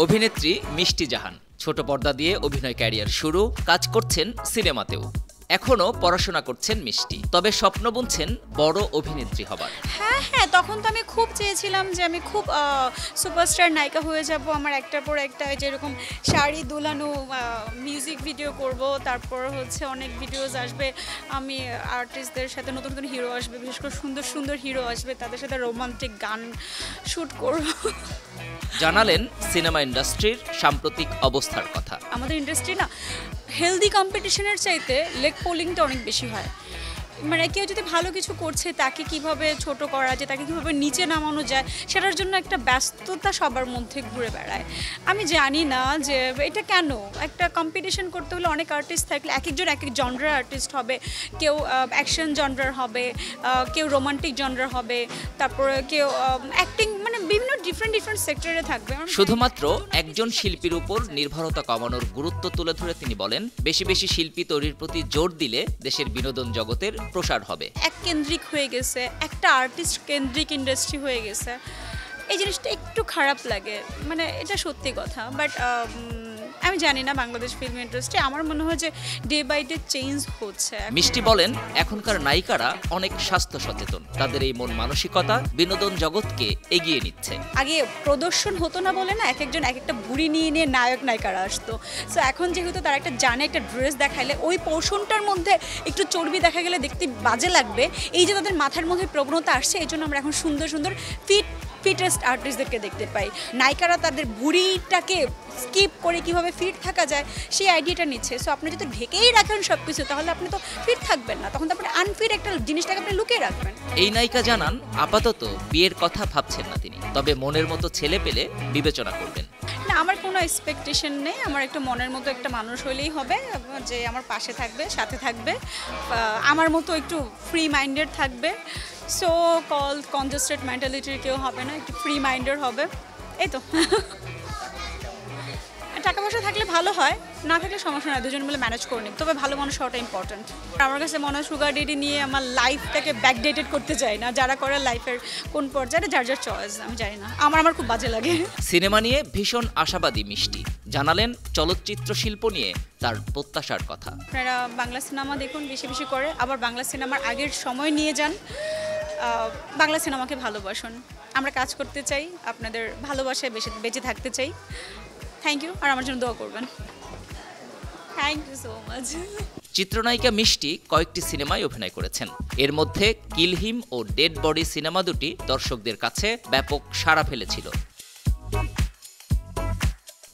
অভিনেত্রী মিষ্টি জাহান ছোট পর্দা দিয়ে অভিনয় ক্যারিয়ার শুরু, কাজ করছেন সিনেমাতেও। এখনো পড়াশোনা করছেন মিষ্টি, তবে স্বপ্ন বুনছেন বড় অভিনেত্রী হবার। হ্যাঁ, তখন তো আমি খুব চেয়েছিলাম যে আমি খুব সুপারস্টার নায়িকা হয়ে যাব। আমার একটার পর একটা যেরকম শাড়ি দুলানো মিউজিক ভিডিও করব, তারপর হচ্ছে অনেক ভিডিওস আসবে, আমি আর্টিস্টদের সাথে নতুন নতুন হিরো আসবে, বিশেষ করে সুন্দর সুন্দর হিরো আসবে, তাদের সাথে রোমান্টিক গান শ্যুট করব। জানালেন সিনেমা ইন্ডাস্ট্রির সাম্প্রতিক অবস্থার কথা। আমাদের ইন্ডাস্ট্রি না হেলদি কম্পিটিশনের চাইতে লেগ পোলিংটা অনেক বেশি হয়। মানে কেউ যদি ভালো কিছু করছে তাকে কিভাবে ছোট করা যায়, তাকে কিভাবে নিচে নামানো যায়, সেটার জন্য একটা ব্যস্ততা সবার মধ্যে ঘুরে বেড়ায়। আমি জানি না যে এটা কেন। একটা কম্পিটিশন করতে হলে অনেক আর্টিস্ট থাকলে এক একজন এক এক জনরার আর্টিস্ট হবে। কেউ অ্যাকশন জনরার হবে, কেউ রোমান্টিক জনরার হবে, তারপরে কেউ অ্যাক্টিং, মানে বিভিন্ন ডিফারেন্ট সেক্টরে থাকবে। শুধুমাত্র একজন শিল্পীর উপর নির্ভরতা কমানোর গুরুত্ব তুলে ধরে তিনি বলেন, বেশি বেশি শিল্পী তৈরির প্রতি জোর দিলে দেশের বিনোদন জগতের প্রসার হবে। এক কেন্দ্রিক হয়ে গেছে, একটা আর্টিস্ট কেন্দ্রিক ইন্ডাস্ট্রি হয়ে গেছে। এই জিনিসটা একটু খারাপ লাগে, মানে এটা সত্যি কথা। বাট আমি জানি না বাংলাদেশ ফিল্ম ইন্ডাস্ট্রি, আমার মনে হয় যে ডে বাই ডে চেঞ্জ হচ্ছে। মিষ্টি বলেন, এখনকার নায়িকারা অনেক স্বাস্থ্য সচেতন, তাদের এই মন মানসিকতা বিনোদন জগৎকে এগিয়ে নিচ্ছে। আগে প্রদর্শন হতো না বলে না, এক একজন এক একটা বুড়ি নিয়ে নিয়ে নায়ক নায়িকারা আসতো। সো এখন যেহেতু তারা একটা জানে একটা ড্রেস দেখাইলে ওই পোর্শনটার মধ্যে একটু চর্বি দেখা গেলে দেখতে বাজে লাগবে, এই যে তাদের মাথার মধ্যে প্রবণতা আসছে, এই জন্য আমরা এখন সুন্দর সুন্দর ফিটেস্ট আর্টিস্টদেরকে দেখতে পাই। নায়িকারা তাদের বুড়িটাকে স্কিপ করে কিভাবে ফিট থাকা যায় সেই আইডিয়াটা নিচ্ছে। সো আপনি যদি ঢেকেই রাখেন সব কিছু, তাহলে আপনি তো ফিট থাকবেন না, তখন তো আপনি আনফিট একটা জিনিসটাকে আপনি লুকিয়ে রাখবেন। এই নায়িকা জানান, আপাতত বিয়ের কথা ভাবছেন না তিনি, তবে মনের মতো ছেলে পেলে বিবেচনা করবেন। না, আমার কোনো এক্সপেকটেশন নেই। আমার একটা মনের মতো একটা মানুষ হলেই হবে, যে আমার পাশে থাকবে, সাথে থাকবে, আমার মতো একটু ফ্রি মাইন্ডেড থাকবে। সো কল্ড কনজাস্টেড মেন্টালিটির কেউ হবে না, একটু ফ্রি মাইন্ডেড হবে, এই তো। টাকা পয়সা থাকলে ভালো হয়, না থাকলে সমস্যা নয়, দুজন মিলে ম্যানেজ করে নিই। তবে ভালো মানুষ হওয়াটা ইম্পর্টেন্ট। আমার কাছে মনে হয় সুগার ডেডি নিয়ে আমার লাইফটাকে ব্যাকডেটেড করতে চাই না। যারা করে লাইফের কোন পর্যায়ে যার যার চয়েস, আমি জানি না, আমার খুব বাজে লাগে। সিনেমা নিয়ে ভীষণ আশাবাদী মিষ্টি, জানালেন চলচ্চিত্র শিল্প নিয়ে তার প্রত্যাশার কথা। আপনারা বাংলা সিনেমা দেখুন বেশি বেশি করে, আবার বাংলা সিনেমার আগের সময় নিয়ে যান, বাংলা সিনেমাকে ভালোবাসুন। আমরা কাজ করতে চাই, আপনাদের ভালোবাসায় বেঁচে থাকতে চাই। থ্যাংক ইউ, আর আমার জন্য দোয়া করবেন। Thank you so much. চিত্রনায়িকা মিষ্টি কয়েকটি সিনেমায় অভিনয় করেছেন। এর মধ্যে কিল হিম ও ডেড বডি সিনেমা দুটি দর্শকদের কাছে ব্যাপক সাড়া ফেলেছিল।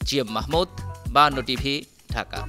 GM Mahmud, 52 TV, Dhaka.